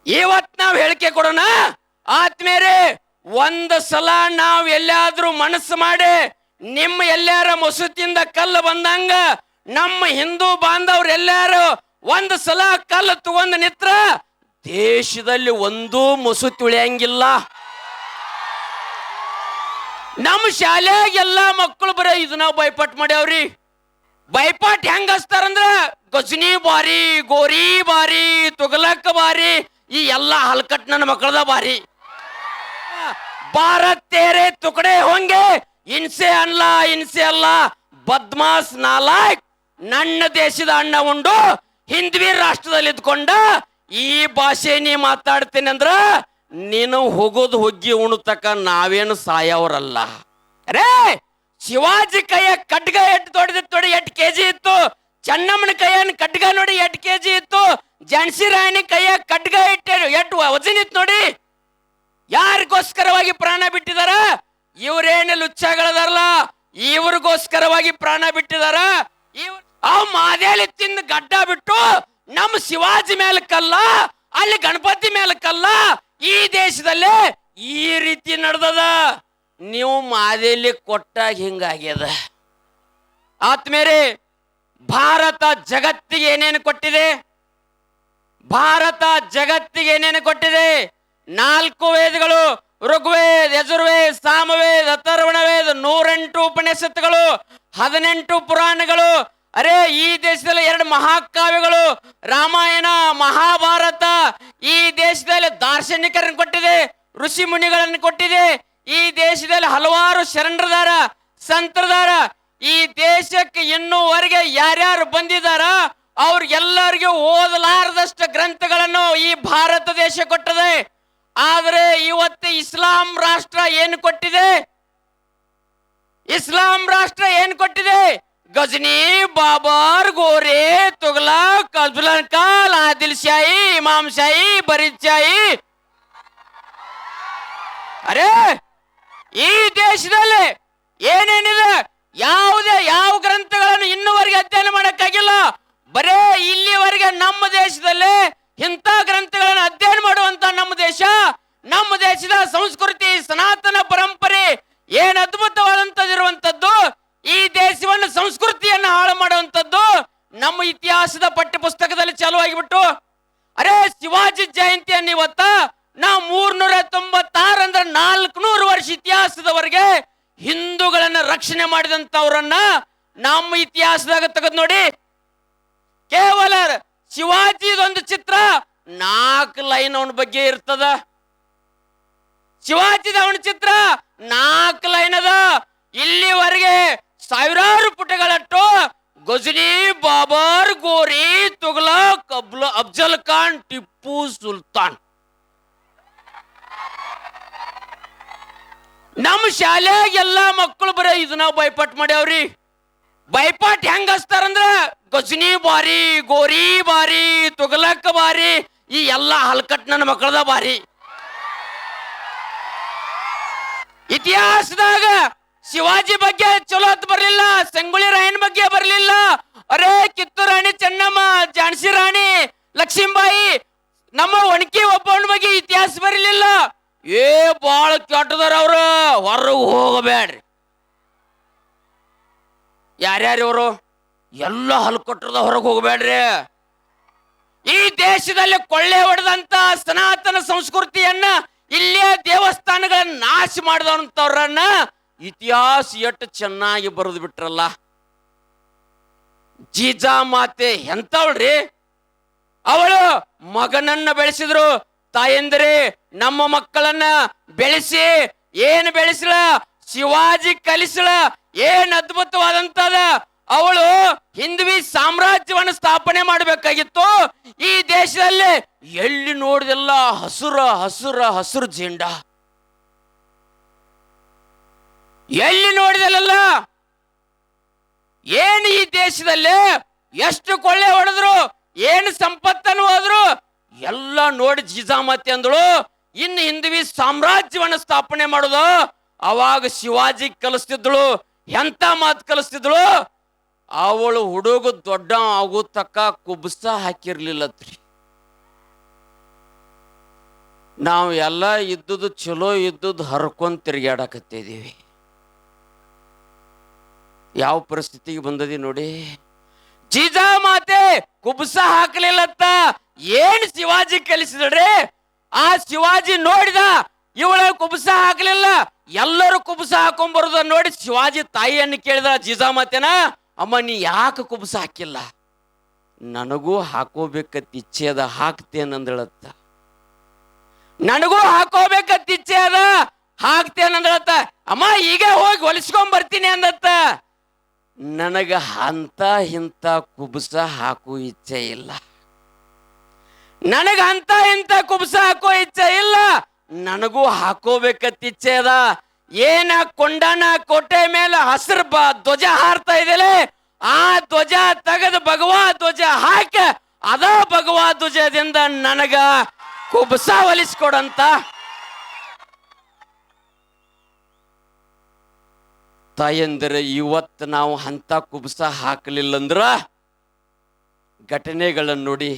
ಇವತ್ ನಾವ್ ಹೇಳಿಕೆ ಕೊಡೋಣ ಆತ್ಮೇರೆ. ಒಂದು ಸಲ ನಾವ್ ಎಲ್ಲಾದ್ರೂ ಮನಸ್ಸು ಮಾಡಿ ನಿಮ್ಮ ಎಲ್ಲಾರ ಮಸೂತಿಯಿಂದ ಕಲ್ಲು ಬಂದಂಗ ನಮ್ಮ ಹಿಂದೂ ಬಾಂಧವ್ರು ಎಲ್ಲಾರು ಒಂದು ಸಲ ಕಲ್ಲು ತಗೊಂಡ್ ನಿತ್ರ ದೇಶದಲ್ಲಿ ಒಂದೂ ಮಸೂತಿ ಉಳಿಯಂಗಿಲ್ಲ. ನಮ್ಮ ಶಾಲೆಯಾಗ ಎಲ್ಲಾ ಮಕ್ಕಳು ಬರೀ ಇದನ್ನ ಬೈಪಾಟ್ ಮಾಡ್ಯಾವ್ರಿ. ಬೈಪಾಟ್ ಹೆಂಗ ಹಚ್ತಾರಂದ್ರ ಗಜನಿ ಬಾರಿ, ಗೋರಿ ಬಾರಿ, ತುಗಲಕ್ ಬಾರಿ, ಈ ಎಲ್ಲಾ ಹಲ್ಕಟ್ ನನ್ನ ಮಕ್ಕಳದ ಬಾರಿ. ಭಾರತ್ ತೇರೆ ತುಕಡೆ ಹೋಂಗೆ, ಇನ್ಸೆ ಅಲ್ಲ ಬದ್ಮಾಸ್ ನಾಲಾಯಕ್. ನನ್ನ ದೇಶದ ಅಣ್ಣ ಉಂಡು ಹಿಂದ್ವಿ ರಾಷ್ಟ್ರದಲ್ಲಿ ಇದ್ಕೊಂಡ ಈ ಭಾಷೆ ನೀ ಮಾತಾಡ್ತೇನೆ ಅಂದ್ರ ನೀನು ಹೋಗೋದು ಹೊಗ್ಗಿ ಉಣತಕ್ಕ ನಾವೇನು ಸಾಯವ್ರಲ್ಲ. ರೇ ಶಿವಾಜಿ ಕೈಯ ಖಡ್ಗ ಎಟ್ಟು ತೊಡಿ 8 kg ಇತ್ತು. ಚೆನ್ನಮ್ಮನ ಕೈಯನ್ ಖಡ್ಗ ನೋಡಿ 8 kg ಇತ್ತು. ಝಾನ್ಸಿ ರಾಣಿ ಕೈಯ ಖಡ್ಗ ಎಟ್ಟು ವಜನ್ ಇತ್ತು ನೋಡಿ. ಯಾರಿಗೋಸ್ಕರವಾಗಿ ಪ್ರಾಣ ಬಿಟ್ಟಿದಾರ? ಇವ್ರೇನು ಲುಚ್ಚಗಳದಾರಲ್ಲ, ಇವ್ರಿಗೋಸ್ಕರವಾಗಿ ಪ್ರಾಣ ಬಿಟ್ಟಿದಾರ. ಅವ್ ಮಾದೇಲಿ ತಿಂದು ಗಡ್ಡ ಬಿಟ್ಟು ನಮ್ಮ ಶಿವಾಜಿ ಮೇಲೆ ಕಲ್ಲ, ಅಲ್ಲಿ ಗಣಪತಿ ಮೇಲೆ ಕಲ್ಲ. ಈ ದೇಶದಲ್ಲಿ ಈ ರೀತಿ ನಡೆದದ. ನೀವು ಮಾದೇಲಿ ಕೊಟ್ಟಾಗ ಹಿಂಗಾಗ್ಯದ. ಆತ್ಮೇರೆ, ಭಾರತ ಜಗತ್ತಿಗೆ ಏನೇನು ಕೊಟ್ಟಿದೆ? ಭಾರತ ಜಗತ್ತಿಗೆ ಏನೇನು ಕೊಟ್ಟಿದೆ? 4 ವೇದಗಳು, ಋಗ್ವೇದ, ಯಜುರ್ವೇದ, ಸಾಮವೇದ, ಅಥರ್ವಣವೇದ, 108 ಉಪನಿಷತ್ತುಗಳು, 18 ಪುರಾಣಗಳು. ಅರೆ ಈ ದೇಶದಲ್ಲಿ 2 ಮಹಾಕಾವ್ಯಗಳು, ರಾಮಾಯಣ, ಮಹಾಭಾರತ. ಈ ದೇಶದಲ್ಲಿ ದಾರ್ಶನಿಕರನ್ನು ಕೊಟ್ಟಿದೆ, ಋಷಿ ಮುನಿಗಳನ್ನು ಕೊಟ್ಟಿದೆ. ಈ ದೇಶದಲ್ಲಿ ಹಲವಾರು ಶರಣರದಾರ, ಸಂತರದಾರ. ಈ ದೇಶಕ್ಕೆ ಇನ್ನೂವರೆಗೆ ಯಾರ್ಯಾರು ಬಂದಿದಾರ ಅವ್ರಿಗೆಲ್ಲರಿಗೂ ಓದಲಾರದಷ್ಟು ಗ್ರಂಥಗಳನ್ನು ಈ ಭಾರತ ದೇಶ ಕೊಟ್ಟದೆ. ಆದರೆ ಇವತ್ತು ಇಸ್ಲಾಂ ರಾಷ್ಟ್ರ ಏನು ಕೊಟ್ಟಿದೆ? ಇಸ್ಲಾಂ ರಾಷ್ಟ್ರ ಏನು ಕೊಟ್ಟಿದೆ? ಗಜನಿ, ಬಾಬರ್, ಗೋರೆ, ತುಗ್ಲಕ್, ಅಬ್ದುಲ್ ಕಾಲ್, ಆದಿಲ್ ಶಾಹಿ, ಇಮಾಮ್ ಶಾಹಿ, ಬರೀದ್ ಶಾಹಿ. ಅರೆ ಈ ದೇಶದಲ್ಲಿ ಏನೇನಿದೆ? ಯಾವ ಗ್ರಂಥಗಳನ್ನು ಇನ್ನುವರೆಗೆ ಅಧ್ಯಯನ ಮಾಡಕ್ಕಾಗಿಲ್ಲ. ಬರೇ ಇಲ್ಲಿವರೆಗೆ ನಮ್ಮ ದೇಶದಲ್ಲಿ ಇಂಥ ಗ್ರಂಥಗಳನ್ನು ಅಧ್ಯಯನ ಮಾಡುವಂತ ನಮ್ಮ ದೇಶದ ಸಂಸ್ಕೃತಿ, ಸನಾತನ ಪರಂಪರೆ ಏನ್ ಅದ್ಭುತವಾದಂತದಿರುವಂತದ್ದು. ಈ ದೇಶವನ್ನು, ಸಂಸ್ಕೃತಿಯನ್ನು ಹಾಳು ಮಾಡುವಂತದ್ದು ನಮ್ಮ ಇತಿಹಾಸದ ಪಠ್ಯ ಪುಸ್ತಕದಲ್ಲಿ ಚಾಲು ಆಗಿಬಿಟ್ಟು. ಅರೆ ಶಿವಾಜಿ ಜಯಂತಿಯನ್ನು ಇವತ್ತ ನಾವು 396 ಅಂದ್ರೆ 400 ವರ್ಷ ಇತಿಹಾಸದವರೆಗೆ ಹಿಂದೂಗಳನ್ನ ರಕ್ಷಣೆ ಮಾಡಿದಂತವ್ರನ್ನ ನಮ್ಮ ಇತಿಹಾಸದಾಗ ತೆಗೆದು ನೋಡಿ. ಕೇವಲ ಶಿವಾಜಿದೊಂದು ಚಿತ್ರ 4 ಲೈನ್ ಅವನ ಬಗ್ಗೆ ಇರ್ತದ. ಶಿವಾಜಿದ ಅವನ ಚಿತ್ರ 4 ಲೈನ್ ಅದ. ಇಲ್ಲಿವರೆಗೆ ಸಾವಿರಾರು ಪುಟಗಳಟ್ಟು ಗಜನಿ, ಬಾಬರ್, ಗೋರಿ, ತುಗ್ಲಕ್, ಅಫ್ಜಲ್ ಖಾನ್, ಟಿಪ್ಪು ಸುಲ್ತಾನ್. ನಮ್ಮ ಶಾಲೆಯಾಗ ಎಲ್ಲಾ ಮಕ್ಕಳು ಬರೀ ಇದನ್ನ ಬೈಪಾಟ್ ಮಾಡ್ಯಾವ್ರಿ. ಬೈಪಾಟ್ ಹೆಂಗ ಹಚ್ತಾರಂದ್ರ ಗಜನಿ ಬಾರಿ, ಗೋರಿ ಬಾರಿ, ತುಗಲಕ್ ಬಾರಿ, ಈ ಎಲ್ಲಾ ಹಲ್ಕಟ್ ನನ್ನ ಮಕ್ಕಳದ ಬಾರಿ. ಇತಿಹಾಸದಾಗ ಶಿವಾಜಿ ಬಗ್ಗೆ ಚಲೋ ಬರ್ಲಿಲ್ಲ, ಸಂಗೊಳ್ಳಿ ರಾಯಣ್ಣ ಬಗ್ಗೆ ಬರ್ಲಿಲ್ಲ. ಅರೆ ಕಿತ್ತೂರು ರಾಣಿ ಚೆನ್ನಮ್ಮ, ಝಾನ್ಸಿ ರಾಣಿ ಲಕ್ಷ್ಮೀಬಾಯಿ, ನಮ್ಮ ಒಣಕಿ ಒಬ್ಬವನ ಬಗ್ಗೆ ಇತಿಹಾಸ ಬರಲಿಲ್ಲ. ಬಾಳ ಕೆಟ್ಟದಾರ ಅವ್ರು, ಹೊರಗೆ ಹೋಗಬೇಡ್ರಿ. ಯಾರ್ಯಾರು ಎಲ್ಲ ಹಲ್ಕೊಟ್ಟದ, ಹೊರಗೆ ಹೋಗಬೇಡ್ರಿ. ಈ ದೇಶದಲ್ಲಿ ಕೊಳ್ಳೆ ಹೊಡೆದಂತ ಸನಾತನ ಸಂಸ್ಕೃತಿಯನ್ನ, ಇಲ್ಲೇ ದೇವಸ್ಥಾನಗಳನ್ನ ನಾಶ ಮಾಡಿದಂತವ್ರನ್ನ ಇತಿಹಾಸ ಎಷ್ಟು ಚೆನ್ನಾಗಿ ಬರೆದು ಬಿಟ್ರಲ್ಲ. ಜೀಜಾಮಾತೆ ಎಂತವಳ್ರಿ, ಅವಳು ಮಗನನ್ನ ಬೆಳೆಸಿದ್ರು. ತಾಯಂದ್ರೆ ನಮ್ಮ ಮಕ್ಕಳನ್ನ ಬೆಳೆಸಿ ಏನು ಬೆಳೆಸಲ, ಶಿವಾಜಿ ಕಲಿಸಲ, ಏನ್ ಅದ್ಭುತವಾದಂತದ. ಅವಳು ಹಿಂದ್ವಿ ಸಾಮ್ರಾಜ್ಯವನ್ನು ಸ್ಥಾಪನೆ ಮಾಡಬೇಕಾಗಿತ್ತು. ಈ ದೇಶದಲ್ಲಿ ಎಲ್ಲಿ ನೋಡಿದೆಲ್ಲ ಹಸುರು ಜೆಂಡ, ಎಲ್ಲಿ ನೋಡಿದಲ್ಲ. ಏನು ಈ ದೇಶದಲ್ಲಿ ಎಷ್ಟು ಕೊಳ್ಳೆ ಹೊಡೆದ್ರು, ಏನು ಸಂಪತ್ತನ್ನು ಹೋದ್ರು ಎಲ್ಲ ನೋಡಿ ಜೀಜಾಮತಿ ಅಂದಳು. ಇನ್ನು ಹಿಂದ್ವಿ ಸಾಮ್ರಾಜ್ಯವನ್ನು ಸ್ಥಾಪನೆ ಮಾಡೋದು ಅವಾಗ ಶಿವಾಜಿ ಕಲಿಸ್ತಿದ್ಳು. ಎಂತ ಮಾತು ಕಲಿಸ್ತಿದ್ಳು. ಅವಳು ಹುಡುಗ ದೊಡ್ಡ ಆಗೋ ತಕ್ಕ ಕುಬ್ಸ ಹಾಕಿರ್ಲಿಲ್ಲತ್ರಿ. ನಾವು ಎಲ್ಲ ಇದ್ದುದು ಚಲೋ ಇದ್ದುದು ಹರ್ಕೊಂಡ್ ತಿರುಗಾಡಕತ್ತಿದ್ದೀವಿ. ಯಾವ ಪರಿಸ್ಥಿತಿಗೆ ಬಂದದಿ ನೋಡಿ. ಜೀಜಾಮಾತೆ ಕುಬ್ಸ ಹಾಕಲಿಲ್ಲತ್ತ ಏನ್ ಶಿವಾಜಿ ಕಲಿಸಿದ್ರಿ? ಆ ಶಿವಾಜಿ ನೋಡಿದ ಇವಳ ಕುಬ್ಸ ಹಾಕಲಿಲ್ಲ, ಎಲ್ಲರೂ ಕುಬ್ಸ ಹಾಕೊಂಡ್ಬರುದ ನೋಡಿ ಶಿವಾಜಿ ತಾಯಿಯನ್ನು ಕೇಳಿದ ಜೀಜಾಮಾತೆನ, ಅಮ್ಮ ನೀ ಯಾಕೆ ಕುಬ್ಸ ಹಾಕಿಲ್ಲ? ನನಗೂ ಹಾಕೋಬೇಕತ್ ಇಚ್ಛೆ ಅದ, ಹಾಕ್ತೇನಂದಳತ್ತ. ನನಗೂ ಹಾಕೋಬೇಕತ್ ಇಚ್ಛೆ ಅದ, ಹಾಕ್ತೇನಂದಳತ್ತ. ಅಮ್ಮ ಈಗ ಹೋಗಿ ಹೊಲಿಸ್ಕೊಂಡ್ ಬರ್ತೀನಿ ಅಂದತ್ತ. ನನಗ ಅಂತ ಇಂಥ ಕುಬ್ಸ ಹಾಕೋ ಇಚ್ಛೆ ಇಲ್ಲ, ನನಗ ಅಂತ ಇಂಥ ಕುಬ್ಸ ಹಾಕೋ ಇಚ್ಛೆ ಇಲ್ಲ, ನನಗೂ ಹಾಕೋಬೇಕತ್ ಇಚ್ಛೆ ಅದ. ಏನ ಕೊಂಡನ ಕೋಟೆ ಮೇಲೆ ಹಸಿರು ಧ್ವಜ ಹಾರ್ತಾ ಇದೆಯಲ್ಲ, ಆ ಧ್ವಜ ತೆಗೆದು ಭಗವಾ ಧ್ವಜ ಹಾಕ, ಅದ ಭಗವಾ ಧ್ವಜದಿಂದ ನನಗ ಕುಬ್ಸ ಹೊಲಿಸ್ಕೊಡಂತ. ತಾಯಂದಿರ ಇವತ್ತು ನಾವು ಅಂತ ಕುಬ್ಸ ಹಾಕಲಿಲ್ಲಂದ್ರ ಘಟನೆಗಳನ್ನು ನೋಡಿ.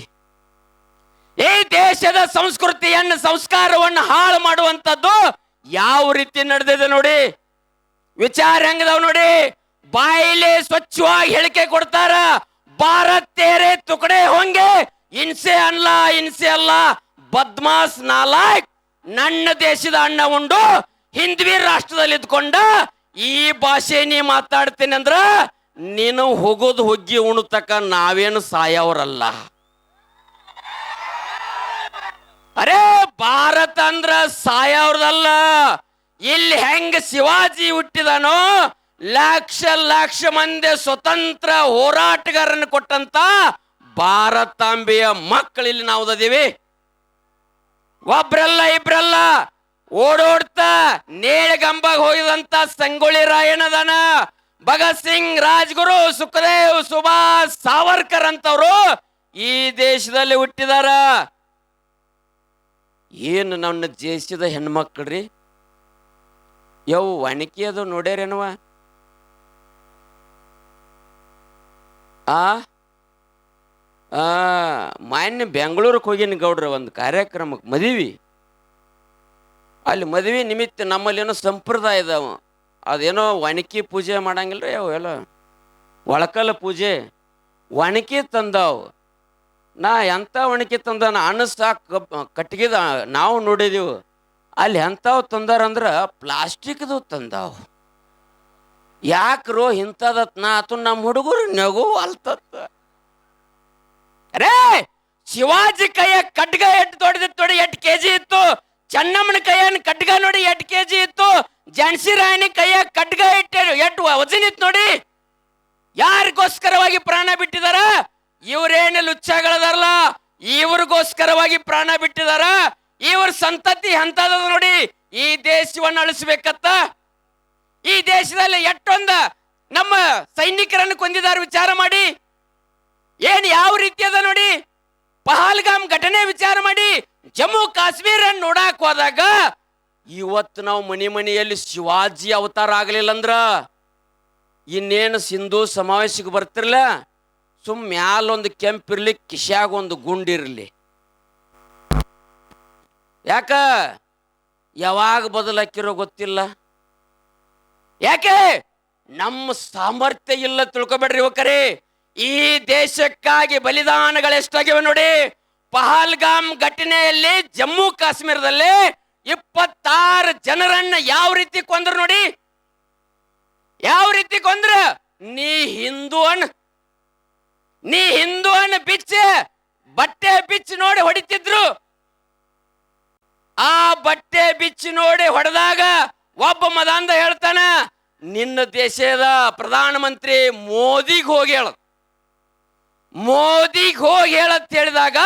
ಈ ದೇಶದ ಸಂಸ್ಕೃತಿಯನ್ನು ಸಂಸ್ಕಾರವನ್ನು ಹಾಳು ಮಾಡುವಂಥದ್ದು ಯಾವ ರೀತಿ ನಡೆದಿದೆ ನೋಡಿ. ವಿಚಾರ ಹೆಂಗದವ್ ನೋಡಿ. ಬಾಯಿಲೆ ಸ್ವಚ್ಛವಾಗಿ ಹೇಳಿಕೆ ಕೊಡ್ತಾರ, ಭಾರತ್ ತೇರೆ ತುಕಡೆ ಹೋಂಗೆ, ಇನ್ಸೆ ಅಲ್ಲ ಇನ್ಸೆ ಅಲ್ಲ, ಬದ್ಮಾಸ್ ನಾಲಾಯಕ್, ನನ್ನ ದೇಶದ ಅಣ್ಣ ಉಂಡು ಹಿಂದ್ವಿ ರಾಷ್ಟ್ರದಲ್ಲಿ ಇದ್ಕೊಂಡ ಈ ಭಾಷೆ ನೀ ಮಾತಾಡ್ತೀನಿ ಅಂದ್ರ ನೀನು ಹೋಗೋದು ಹೊಗ್ಗಿ ಉಣತಕ್ಕ ನಾವೇನು ಸಾಯವ್ರಲ್ಲ. ಅರೇ ಭಾರತ ಅಂದ್ರ ಸಾಯವ್ರದಲ್ಲ. ಇಲ್ಲಿ ಹೆಂಗ ಶಿವಾಜಿ ಹುಟ್ಟಿದಾನೋ, ಲಕ್ಷ ಲಕ್ಷ ಮಂದಿ ಸ್ವತಂತ್ರ ಹೋರಾಟಗಾರನ್ನು ಕೊಟ್ಟಂತ ಭಾರತಾಂಬೆಯ ಮಕ್ಕಳು ಇಲ್ಲಿ ನಾವು ಅದೀವಿ. ಒಬ್ರಲ್ಲ ಇಬ್ರಲ್ಲ, ಓಡೋಡ್ತಾ ನೇಳಗಂಬಾಗ ಹೋಗಿದಂತ ಸಂಗೊಳ್ಳಿ ರಾಯಣ್ಣದನ, ಭಗತ್ ಸಿಂಗ್, ರಾಜ್ಗುರು, ಸುಖದೇವ್, ಸುಭಾಷ್, ಸಾವರ್ಕರ್ ಅಂತವ್ರು ಈ ದೇಶದಲ್ಲಿ ಹುಟ್ಟಿದಾರ. ಏನು ನನ್ನ ದೇಶದ ಹೆಣ್ಮಕ್ಳ್ರಿ ಯವು ಒಣಕಿ ಅದು ನೋಡ್ಯಾರೇನವ? ಮಾನ್ಯ ಬೆಂಗಳೂರಿಗೆ ಹೋಗಿನಿ ಗೌಡ್ರ, ಒಂದು ಕಾರ್ಯಕ್ರಮಕ್ಕೆ ಮದುವೆ. ಅಲ್ಲಿ ಮದುವೆ ನಿಮಿತ್ತ ನಮ್ಮಲ್ಲಿ ಏನೋ ಸಂಪ್ರದಾಯ ಇದಾವ, ಅದೇನೋ ಒಣಕಿ ಪೂಜೆ ಮಾಡಂಗಿಲ್ರಿ ಅವು ಎಲ್ಲ ಒಳಕಲ್ಲ ಪೂಜೆ. ಒಣಕಿ ತಂದಾವು. ನಾ ಎಂಥ ಒಣಕಿ ತಂದ ಅನಸಾಕ ಕಟ್ಟಿಗೆದ ನಾವು ನೋಡಿದೀವು. ಅಲ್ಲಿ ಎಂಥವು ತಂದಾರಂದ್ರ ಪ್ಲಾಸ್ಟಿಕ್ದು ತಂದಾವು. ಯಾಕ್ರೋ ಇಂಥದತ್ ನಾ ಆತು ನಮ್ಮ ಹುಡುಗರು ನಗು ಅಲ್ತತ್ತ. ಅರೇ ಶಿವಾಜಿ ಕೈಯ ಖಡ್ಗ ಎಟ್ಟು ದೊಡ್ಡದಿತ್ತು ನೋಡಿ, 8 kg ಇತ್ತು. ಚೆನ್ನಮ್ಮನ ಕೈಯನ್ ಖಡ್ಗ ನೋಡಿ 8 kg ಇತ್ತು. ಝಾನ್ಸಿ ರಾಣಿ ಕೈಯ ಖಡ್ಗ ಎಷ್ಟು ವಜನ್ ಇತ್ತು ನೋಡಿ. ಯಾರಿಗೋಸ್ಕರವಾಗಿ ಪ್ರಾಣ ಬಿಟ್ಟಿದಾರ? ಇವ್ರೇನು ಲುಚ್ಚಗಳದಾರಲ್ಲ, ಇವ್ರಿಗೋಸ್ಕರವಾಗಿ ಪ್ರಾಣ ಬಿಟ್ಟಿದಾರ. ಇವ್ರ ಸಂತತಿ ಎಂತದ ನೋಡಿ. ಈ ದೇಶವನ್ನು ಅಳಿಸ್ಬೇಕತ್ತ. ಈ ದೇಶದಲ್ಲಿ ಎಷ್ಟೊಂದ ನಮ್ಮ ಸೈನಿಕರನ್ನು ಕೊಂದಿದ್ದಾರೆ ವಿಚಾರ ಮಾಡಿ. ಏನ್ ಯಾವ ರೀತಿ ಅದ ನೋಡಿ. ಪಹಲ್ಗಾಮ್ ಘಟನೆ ವಿಚಾರ ಮಾಡಿ. ಜಮ್ಮು ಕಾಶ್ಮೀರ ನೋಡಾಕ್ ಹೋದಾಗ ಇವತ್ತು ನಾವು ಮನೆಯಲ್ಲಿ ಶಿವಾಜಿ ಅವತಾರ ಆಗಲಿಲ್ಲ ಅಂದ್ರ ಇನ್ನೇನು ಸಿಂಧು ಸಮಾವೇಶಕ್ಕೆ ಬರ್ತಿರ್ಲ, ಸುಮ್ ಮ್ಯಾಲೊಂದು ಕೆಂಪಿರ್ಲಿ, ಕಿಶ್ಯಾಗ ಒಂದು ಗುಂಡಿರ್ಲಿ. ಯಾಕ ಯಾವಾಗ ಬದಲಾಕಿರೋ ಗೊತ್ತಿಲ್ಲ. ಯಾಕೆ ನಮ್ಮ ಸಾಮರ್ಥ್ಯ ಇಲ್ಲ ತಿಳ್ಕೊಬೇಡ್ರಿ ಯುವಕರೇ. ಈ ದೇಶಕ್ಕಾಗಿ ಬಲಿದಾನಗಳೆಷ್ಟಾಗಿವೆ ನೋಡಿ. ಪಹಲ್ಗಾಮ್ ಘಟನೆಯಲ್ಲಿ ಜಮ್ಮು ಕಾಶ್ಮೀರದಲ್ಲಿ 26 ಜನರನ್ನ ಯಾವ ರೀತಿ ಕೊಂದ್ರು ನೋಡಿ. ಯಾವ ರೀತಿ ಕೊಂದ್ರ? ನೀ ಹಿಂದೂ ಅಣ್ಣ ಬಿಚ್ಚ ಬಟ್ಟೆ ಬಿಚ್ಚಿ ನೋಡಿ ಹೊಡಿತಿದ್ರು. ಆ ಬಟ್ಟೆ ಬಿಚ್ಚಿ ನೋಡಿ ಹೊಡೆದಾಗ ಒಬ್ಬ ಮದಾಂಧ ಹೇಳ್ತಾನ, ನಿನ್ನ ದೇಶದ ಪ್ರಧಾನಮಂತ್ರಿ ಮೋದಿಗೆ ಹೋಗಿ ಹೇಳತ್ ಹೇಳಿದಾಗ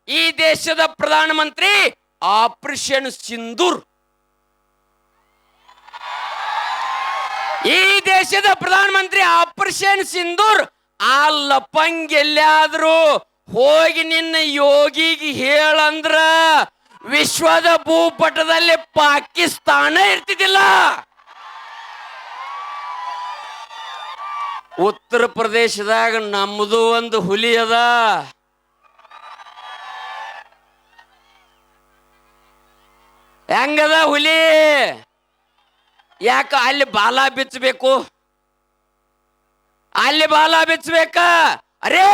ಈ ದೇಶದ ಪ್ರಧಾನಮಂತ್ರಿ ಆಪರೇಷನ್ ಸಿಂಧೂರ್, ಈ ದೇಶದ ಪ್ರಧಾನಮಂತ್ರಿ ಆಪರೇಷನ್ ಸಿಂಧೂರ್ ಆ ಲಪಂಗ್ ಎಲ್ಲಾದ್ರೂ ಹೋಗಿ ನಿನ್ನ ಯೋಗಿಗೆ ಹೇಳಂದ್ರ ವಿಶ್ವದ ಭೂಪಟದಲ್ಲಿ ಪಾಕಿಸ್ತಾನ ಇರ್ತಿದ್ದಿಲ್ಲ. ಉತ್ತರ ಪ್ರದೇಶದಾಗ ನಮ್ಮದು ಒಂದು ಹುಲಿ ಅದ. ಹೆಂಗದ ಹುಲಿ? ಯಾಕ ಅಲ್ಲಿ ಬಾಲ ಬಿಚ್ಚಬೇಕು? ಅಲ್ಲಿ ಬಾಲ ಬಿಚ್ಚಬೇಕ? ಅರೇ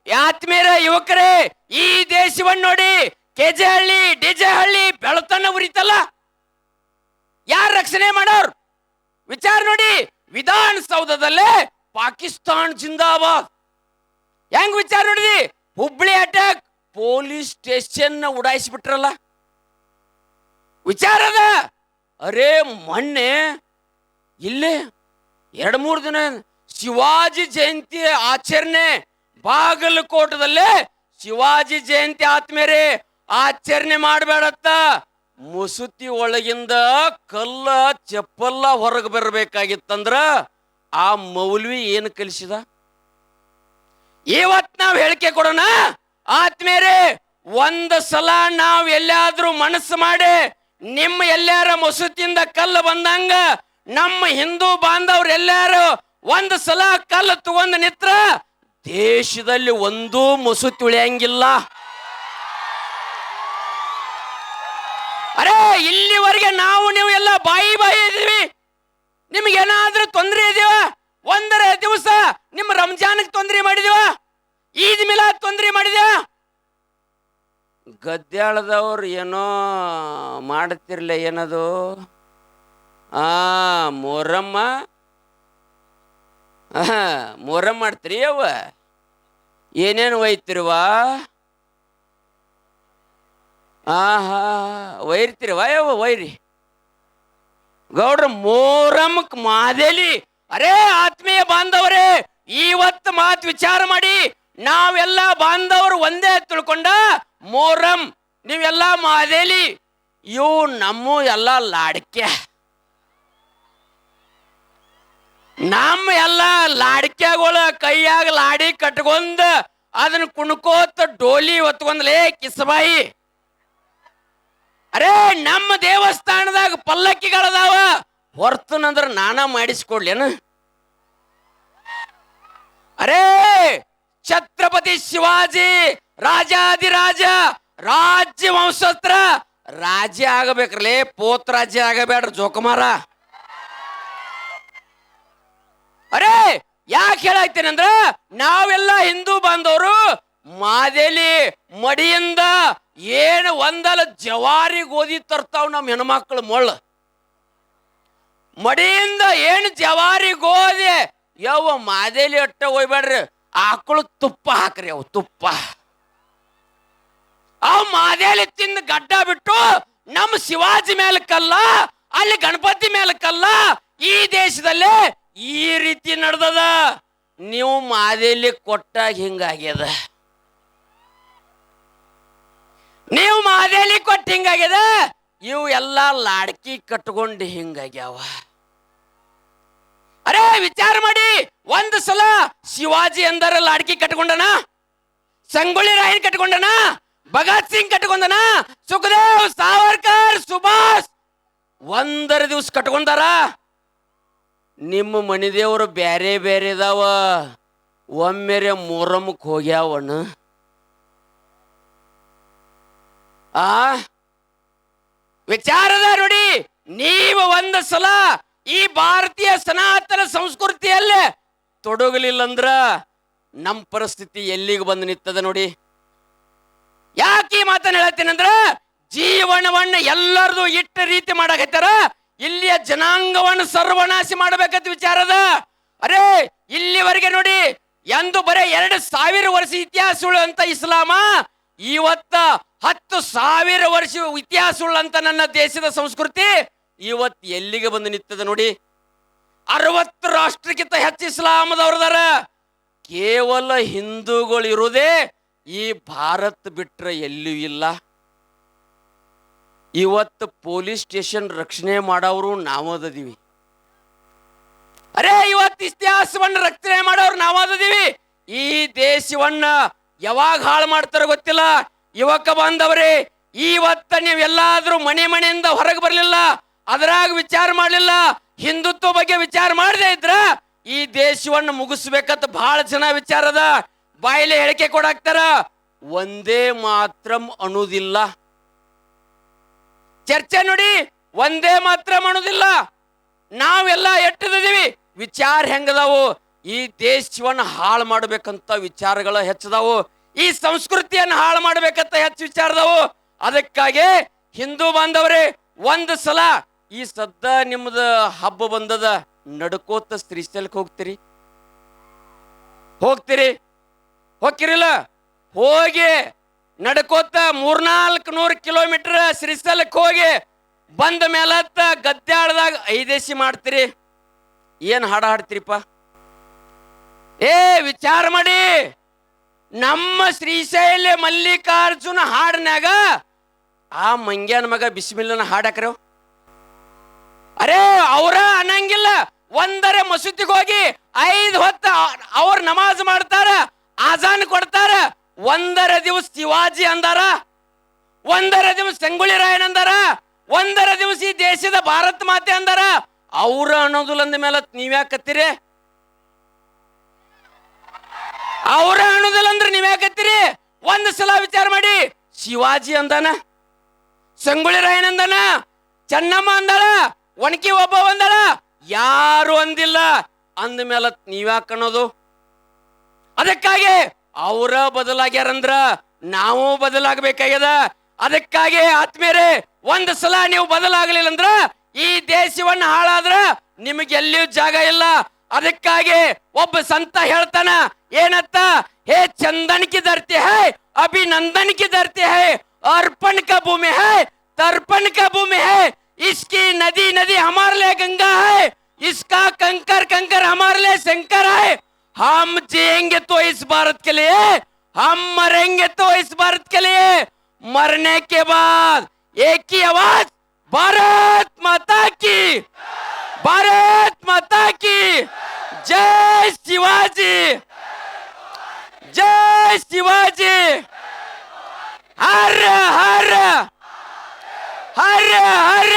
ಆತ್ಮೀಯರ ಯುವಕರೇ, ಈ ದೇಶವನ್ನು ನೋಡಿ, ಕೆಜೆ ಹಳ್ಳಿ ಡಿಜೆ ಹಳ್ಳಿ ಬೆಳತನ್ನ ಉರಿತಲ್ಲ, ಯಾರು ರಕ್ಷಣೆ ಮಾಡೋರು? ವಿಚಾರ ನೋಡಿ. ವಿಧಾನಸೌಧದಲ್ಲೇ ಪಾಕಿಸ್ತಾನ್ ಜಿಂದಾಬಾದ್. ಹೆಂಗ್ ವಿಚಾರ ನೋಡಿದಿ? ಹುಬ್ಳಿ ಅಟ್ಯಾಕ್, ಪೊಲೀಸ್ ಸ್ಟೇಷನ್ ಉಡಾಯಿಸ್ಬಿಟ್ರಲ್ಲ. ವಿಚಾರದ ಅರೇ ಮೊನ್ನೆ ಇಲ್ಲೇ 2-3 ದಿನ ಶಿವಾಜಿ ಜಯಂತಿ ಆಚರಣೆ ಬಾಗಲಕೋಟದಲ್ಲೇ. ಶಿವಾಜಿ ಜಯಂತಿ ಆತ್ಮೇರೆ ಆಚರಣೆ ಮಾಡಬೇಡತ್ತ, ಮುಸುತಿ ಒಳಗಿಂದ ಕಲ್ಲ ಚಪ್ಪಲ್ಲ ಹೊರಗೆ ಬರಬೇಕಾಗಿತ್ತಂದ್ರ ಆ ಮೌಲ್ವಿ ಏನು ಕಲಿಸಿದ? ಇವತ್ ನಾವು ಹೇಳಿಕೆ ಕೊಡೋಣ ಆತ್ಮೇರೆ. ಒಂದು ಸಲ ನಾವು ಎಲ್ಲಾದ್ರೂ ಮನಸ್ಸು ಮಾಡಿ ನಿಮ್ಮ ಎಲ್ಲಾರ ಮಸೂತಿಯಿಂದ ಕಲ್ಲು ಬಂದಂಗ ನಮ್ಮ ಹಿಂದೂ ಬಾಂಧವ್ರು ಎಲ್ಲಾರು ಒಂದು ಸಲ ಕಲ್ಲು ತಗೊಂಡು ನಿತ್ರ ದೇಶದಲ್ಲಿ ಒಂದೂ ಮಸೂತಿ ಉಳಿಯಂಗಿಲ್ಲ. ಅರೇ ಇಲ್ಲಿವರೆಗೆ ನಾವು ನೀವು ಎಲ್ಲ ಬಾಯಿ ಇದೀವಿ. ನಿಮ್ಗೇನಾದ್ರೂ ತೊಂದರೆ ಇದೆಯಾ? ಒಂದರ ದಿವಸ ನಿಮ್ಮ ರಂಜಾನ್ಗೆ ತೊಂದರೆ ಮಾಡಿದೀವ? ಈದ್ ಮಿಲಾದ್ ತೊಂದರೆ ಮಾಡಿದ್ಯಾ? ಗದ್ಯಾಳದವ್ರು ಏನೋ ಮಾಡ್ತಿರ್ಲ, ಏನದು ಮೊರಮ್ಮ ಮೊರಮ್ಮ ಮಾಡ್ತೀರಿ ಅವ? ಏನೇನು ಒಯ್ತಿರುವ? ಒಯ್ರ್ತಿರವ ಯಾವ ಒಯ್ರಿ ಗೌಡ್ರ ಮೋರಮ್ಮಕ್ ಮಾದೇಲಿ. ಅರೇ ಆತ್ಮೀಯ ಬಾಂಧವರೇ, ಇವತ್ತು ಮಾತು ವಿಚಾರ ಮಾಡಿ. ನಾವೆಲ್ಲ ಬಾಂಧವರು ಒಂದೇ ತಿಳ್ಕೊಂಡ ಮೋರಂ, ನೀವೆಲ್ಲ ಮಾದೇಲಿ. ಇವು ನಮ್ಮ ಎಲ್ಲ ಲಾಡಿಕೆ, ನಮ್ಮ ಎಲ್ಲ ಲಾಡಿಕೆಗಳ ಕೈಯಾಗ ಲಾಡಿ ಕಟ್ಕೊಂಡ ಅದನ್ನ ಕುಣ್ಕೋತ ಡೋಲಿ ಹೊತ್ಕೊಂಡ್ಲೇ ಕಿಸಬಾಯಿ. ಅರೇ ನಮ್ಮ ದೇವಸ್ಥಾನದಾಗ ಪಲ್ಲಕ್ಕಿಗಳದಾವ, ಹೊರ್ತನಂದ್ರ ನಾನ ಮಾಡಿಸ್ಕೊಡ್ಲೇನು? ಅರೇ ಛತ್ರಪತಿ ಶಿವಾಜಿ ರಾಜಾದಿರಾಜ ರಾಜ್ಯ ವಂಶಸ್ತ್ರ ರಾಜ್ಯ ಆಗಬೇಕ್ರಲೇ, ಪೋತ್ ರಾಜ್ಯ ಆಗಬೇಡ್ರ ಜೋಕುಮಾರ. ಅರೇ ಯಾಕೆ ಹೇಳಾಯ್ತೇನಂದ್ರ ನಾವೆಲ್ಲ ಹಿಂದೂ ಬಾಂಧವರು ಮಾದೇಲಿ ಮಡಿಯಿಂದ ಏನು ಒಂದಲ್ಲ ಜವಾರಿ ಗೋಧಿ ತರ್ತಾವ್ ನಮ್ಮ ಹೆಣ್ಮಕ್ಳು ಮೊಳ್ಳ ಮಡಿಯಿಂದ. ಏನು ಜವಾರಿ ಗೋಧಿ ಯಾವ ಮಾದೇಲಿ ಅಟ್ಟ ಹೋಯ್ಬೇಡ್ರಿ, ಆಕಳು ತುಪ್ಪ ಹಾಕ್ರಿ. ಅವು ತುಪ್ಪ ಅವ್ ಮಾದೇಲಿ ತಿಂದು ಗಡ್ಡ ಬಿಟ್ಟು ನಮ್ಮ ಶಿವಾಜಿ ಮೇಲೆ ಕಲ್ಲ, ಅಲ್ಲಿ ಗಣಪತಿ ಮೇಲೆ ಕಲ್ಲ. ಈ ದೇಶದಲ್ಲಿ ಈ ರೀತಿ ನಡೆದದ. ನೀವು ಮಾದೇಲಿ ಕೊಟ್ಟಾಗ ಹಿಂಗಾಗ್ಯದ, ನೀವು ಮಾದೇಲಿ ಕೊಟ್ಟು ಹಿಂಗಾಗ್ಯದ. ಇವು ಎಲ್ಲ ಲಾಡ್ಕಿ ಕಟ್ಕೊಂಡು ಹಿಂಗಾಗ್ಯಾವ. ಅರೇ ವಿಚಾರ ಮಾಡಿ. ಒಂದು ಸಲ ಶಿವಾಜಿ ಅಂದರ ಲಾಡ್ಕಿ ಕಟ್ಕೊಂಡನ, ಸಂಗೊಳ್ಳಿ ರಾಯನ್ ಕಟ್ಕೊಂಡನ, ಭಗತ್ ಸಿಂಗ್ ಕಟ್ಕೊಂಡನ, ಸುಖದೇವ್, ಸಾವರ್ಕರ್, ಸುಭಾಷ್ ಒಂದರ ದಿವಸ ಕಟ್ಕೊಂಡಾರ. ನಿಮ್ಮ ಮನಿದೇವರು ಬೇರೆ ಬೇರೆ ಇದಾವ, ಒಮ್ಮೆರೆ ಮೊರಮಕ್ಕೆ ಹೋಗ್ಯಾವಣ್ಣ. ವಿಚಾರದ ನೋಡಿ. ನೀವು ಒಂದು ಸಲ ಈ ಭಾರತೀಯ ಸನಾತನ ಸಂಸ್ಕೃತಿಯಲ್ಲೇ ತೊಡಗಲಿಲ್ಲಂದ್ರ ನಮ್ಮ ಪರಿಸ್ಥಿತಿ ಎಲ್ಲಿಗೆ ಬಂದು ನಿಂತದ ನೋಡಿ. ಯಾಕೆ ಈ ಮಾತನ್ನ ಹೇಳತ್ತೇನಂದ್ರ ಜೀವನವನ್ನ ಎಲ್ಲರದು ಇಟ್ಟ ರೀತಿ ಮಾಡಕತ್ತಾರ. ಇಲ್ಲಿಯ ಜನಾಂಗವನ್ನು ಸರ್ವನಾಶ ಮಾಡಬೇಕಂತ ವಿಚಾರದ. ಅರೇ ಇಲ್ಲಿವರೆಗೆ ನೋಡಿ, ಎಂದು ಬರೇ 2000 ವರ್ಷ ಇತಿಹಾಸವುಳ್ಳಂತ ಇಸ್ಲಾಮ ಇವತ್ತ 10,000 ವರ್ಷ ಇತಿಹಾಸವುಳ್ಳಂತ ನನ್ನ ದೇಶದ ಸಂಸ್ಕೃತಿ ಇವತ್ತು ಎಲ್ಲಿಗೆ ಬಂದು ನಿಂತದ ನೋಡಿ. 60 ರಾಷ್ಟ್ರಕ್ಕಿಂತ ಹೆಚ್ಚು ಇಸ್ಲಾಮದವ್ರದಾರ. ಕೇವಲ ಹಿಂದೂಗಳು ಇರುವುದೇ ಈ ಭಾರತ ಬಿಟ್ರೆ ಎಲ್ಲಿಯೂ ಇಲ್ಲ. ಇವತ್ತು ಪೊಲೀಸ್ ಸ್ಟೇಷನ್ ರಕ್ಷಣೆ ಮಾಡೋರು ನಾವದೀವಿ. ಅರೇ ಇವತ್ತು ಇತಿಹಾಸವನ್ನು ರಕ್ಷಣೆ ಮಾಡೋರು ನಾವದೀವಿ. ಈ ದೇಶವನ್ನ ಯಾವಾಗ ಹಾಳು ಮಾಡ್ತಾರೋ ಗೊತ್ತಿಲ್ಲ. ಯುವಕ ಬಾಂಧವರೇ, ಇವತ್ತ ನೀವೆಲ್ಲಾದ್ರೂ ಮನೆಯಿಂದ ಹೊರಗೆ ಬರಲಿಲ್ಲ, ಅದರಾಗ ವಿಚಾರ ಮಾಡಲಿಲ್ಲ, ಹಿಂದುತ್ವ ಬಗ್ಗೆ ವಿಚಾರ ಮಾಡದೇ ಇದ್ರ ಈ ದೇಶವನ್ನು ಮುಗಿಸ್ಬೇಕಂತ ಬಹಳ ಜನ ವಿಚಾರದ ಬಾಯಿಲೆ ಹೇಳಿಕೆ ಕೊಡಾಕ್ತಾರ. ಒಂದೇ ಮಾತ್ರಂ ಅನ್ನೋದಿಲ್ಲ. ಚರ್ಚೆ ನೋಡಿ, ಒಂದೇ ಮಾತ್ರ ಮಾಡೋದಿಲ್ಲ. ನಾವೆಲ್ಲ ಎಟ್ಟದಿವಿ, ವಿಚಾರ ಹೆಂಗದಾವು, ಈ ದೇಶವನ್ನು ಹಾಳು ಮಾಡ್ಬೇಕಂತ ವಿಚಾರಗಳು ಹೆಚ್ಚದಾವು, ಈ ಸಂಸ್ಕೃತಿಯನ್ನು ಹಾಳು ಮಾಡ್ಬೇಕಂತ ಹೆಚ್ಚು ವಿಚಾರದವು. ಅದಕ್ಕಾಗಿ ಹಿಂದೂ ಬಾಂಧವರೇ, ಒಂದು ಸಲ ಈ ಸದ್ದ ನಿಮ್ದ ಹಬ್ಬ ಬಂದದ, ನಡ್ಕೋತ ಶ್ರೀಶೈಲಕ್ಕೆ ಹೋಗ್ತೀರಿ ಹೋಗ್ತಿರಿಲ್ಲ? ಹೋಗಿ ನಡ್ಕೋತ 300-400 ಕಿಲೋಮೀಟರ್ ಶ್ರೀಶೈಲಕ್ಕೆ ಹೋಗಿ ಬಂದ ಮೇಲತ್ತ ಗದ್ದಾಳದಾಗ ಐದೇಸಿ ಮಾಡ್ತೀರಿ. ಏನ್ ಹಾಡ ಹಾಡ್ತೀರಿಪ್ಪ? ವಿಚಾರ ಮಾಡಿ. ನಮ್ಮ ಶ್ರೀಶೈಲ ಮಲ್ಲಿಕಾರ್ಜುನ ಹಾಡಿನಾಗ ಆ ಮಂಗ್ಯಾನ ಮಗ ಬಿಸ್ಮಿಲ್ಲನ ಹಾಡಕ್ರವ್. ಅರೇ ಅವರ ಅನ್ನಂಗಿಲ್ಲ. ಒಂದರೆ ಮಸೂತಿಗೆ ಹೋಗಿ 5 ಹೊತ್ತ ಅವ್ರ ನಮಾಜ್ ಮಾಡ್ತಾರ, ಆಜಾನ್ ಕೊಡ್ತಾರ. 1 ದಿವಸ ಶಿವಾಜಿ ಅಂದಾರ, 1 ದಿವಸ ಸಂಗೊಳ್ಳಿ ರಾಯಣ್ಣ ಅಂದಾರ, 1 ದಿವಸ ಈ ದೇಶದ ಭಾರತ ಮಾತೆ ಅಂದಾರ. ಅವ್ರ ಅನ್ನೋದಿಲ್ಲ ಅಂದ ಮೇಲೆ ನೀವ್ಯಾಕತ್ತೀರಿ? ಅವ್ರ ಅನ್ನೋದಿಲ್ಲ ಅಂದ್ರೆ ನೀವ್ಯಾಕತ್ತೀರಿ? ಒಂದು ಸಲ ವಿಚಾರ ಮಾಡಿ. ಶಿವಾಜಿ ಅಂದಾನ, ಸಂಗೊಳ್ಳಿ ರಾಯಣ್ಣ ಅಂದಾನ, ಚೆನ್ನಮ್ಮ ಅಂದಾಳ, ಒಣಕಿ ಒಬ್ಬ ಅಂದಾಳ, ಯಾರು ಅಂದಿಲ್ಲ. ಅಂದ ಮೇಲೆ ನೀವ್ಯಾಕ ಅನ್ನೋದು? ಅದಕ್ಕಾಗಿ ಅವರ ಬದಲಾಗ್ಯಾರಂದ್ರ ನಾವು ಬದಲಾಗಬೇಕಾಗ್ಯದ. ಅದಕ್ಕಾಗಿ ಆತ್ಮೇರೆ, ಒಂದು ಸಲ ನೀವು ಬದಲಾಗಲಿಲ್ಲ ಅಂದ್ರ ಈ ದೇಶವನ್ನು ಹಾಳಾದ್ರ ನಿಮಗೆ ಎಲ್ಲಿಯೂ ಜಾಗ ಇಲ್ಲ. ಅದಕ್ಕಾಗಿ ಒಬ್ಬ ಸಂತ ಹೇಳ್ತಾನ, ಏನತ್ತ? ಹೇ ಚಂದನ್ ಕಿ ಧರ್ತಿ ಹೈ, अभिनंदन की धरती है, अर्पण का भूमि है, तर्पण का भूमि है. इसकी नदी नदी हमारे लिए गंगा है, इसका कंकर कंकर हमारे लिए शंकर है. हम जिएंगे तो इस भारत के लिए, हम मरेंगे तो इस भारत के लिए. मरने के बाद एक ही आवाज, भारत माता की, भारत माता की जय. शिवाजी, जय शिवाजी. हर हर हर हर